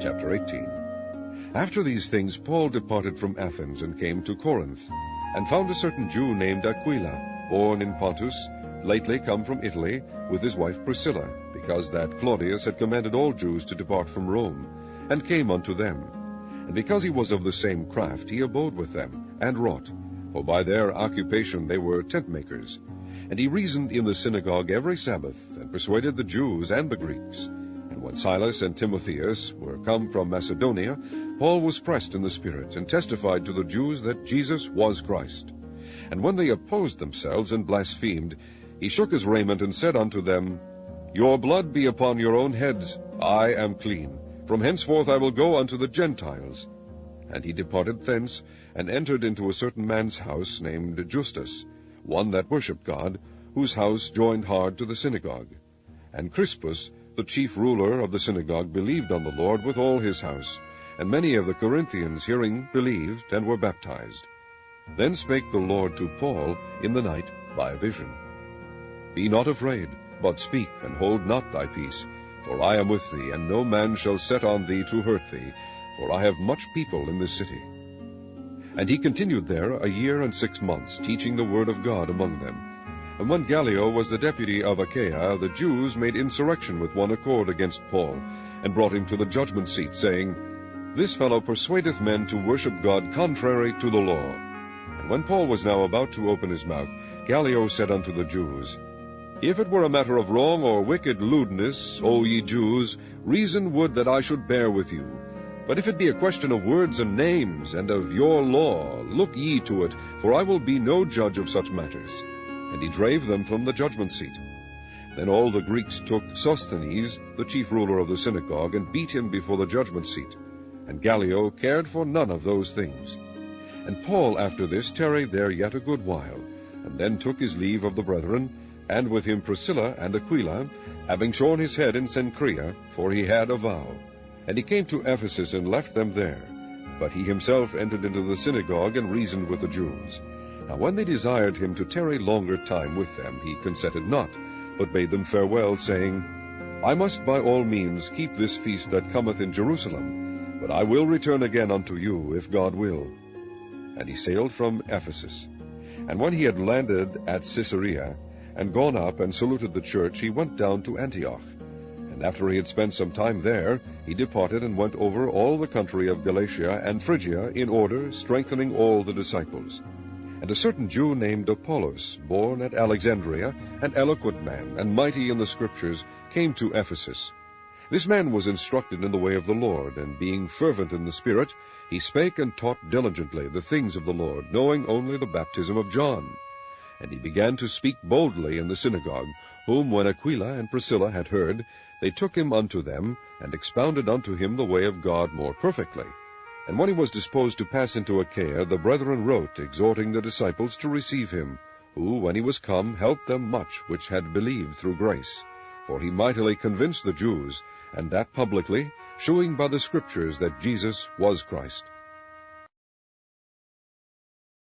Chapter 18. After these things Paul departed from Athens and came to Corinth, and found a certain Jew named Aquila, born in Pontus, lately come from Italy, with his wife Priscilla, because that Claudius had commanded all Jews to depart from Rome, and came unto them. And because he was of the same craft, he abode with them, and wrought, for by their occupation they were tentmakers. And he reasoned in the synagogue every Sabbath, and persuaded the Jews and the Greeks. And when Silas and Timotheus were come from Macedonia, Paul was pressed in the Spirit, and testified to the Jews that Jesus was Christ. And when they opposed themselves and blasphemed, he shook his raiment, and said unto them, Your blood be upon your own heads, I am clean. From henceforth I will go unto the Gentiles. And he departed thence, and entered into a certain man's house, named Justus, one that worshipped God, whose house joined hard to the synagogue. And Crispus, the chief ruler of the synagogue, believed on the Lord with all his house. And many of the Corinthians hearing believed, and were baptized. Then spake the Lord to Paul in the night by a vision. Be not afraid, but speak, and hold not thy peace. For I am with thee, and no man shall set on thee to hurt thee, for I have much people in this city. And he continued there 1 year and 6 months, teaching the word of God among them. And when Gallio was the deputy of Achaia, the Jews made insurrection with one accord against Paul, and brought him to the judgment seat, saying, This fellow persuadeth men to worship God contrary to the law. And when Paul was now about to open his mouth, Gallio said unto the Jews, If it were a matter of wrong or wicked lewdness, O ye Jews, reason would that I should bear with you. But if it be a question of words and names, and of your law, look ye to it, for I will be no judge of such matters. And he drave them from the judgment seat. Then all the Greeks took Sosthenes, the chief ruler of the synagogue, and beat him before the judgment seat. And Gallio cared for none of those things. And Paul after this tarried there yet a good while, and then took his leave of the brethren, and with him Priscilla and Aquila, having shorn his head in Cenchrea, for he had a vow. And he came to Ephesus, and left them there. But he himself entered into the synagogue, and reasoned with the Jews. Now when they desired him to tarry longer time with them, he consented not, but bade them farewell, saying, I must by all means keep this feast that cometh in Jerusalem, but I will return again unto you, if God will. And he sailed from Ephesus. And when he had landed at Caesarea, and gone up and saluted the church, he went down to Antioch. And after he had spent some time there, he departed and went over all the country of Galatia and Phrygia in order, strengthening all the disciples. And a certain Jew named Apollos, born at Alexandria, an eloquent man, and mighty in the Scriptures, came to Ephesus. This man was instructed in the way of the Lord, and being fervent in the Spirit, he spake and taught diligently the things of the Lord, knowing only the baptism of John. And he began to speak boldly in the synagogue, whom when Aquila and Priscilla had heard, they took him unto them, and expounded unto him the way of God more perfectly. And when he was disposed to pass into Achaia, the brethren wrote, exhorting the disciples to receive him, who, when he was come, helped them much which had believed through grace. For he mightily convinced the Jews, and that publicly, shewing by the Scriptures that Jesus was Christ.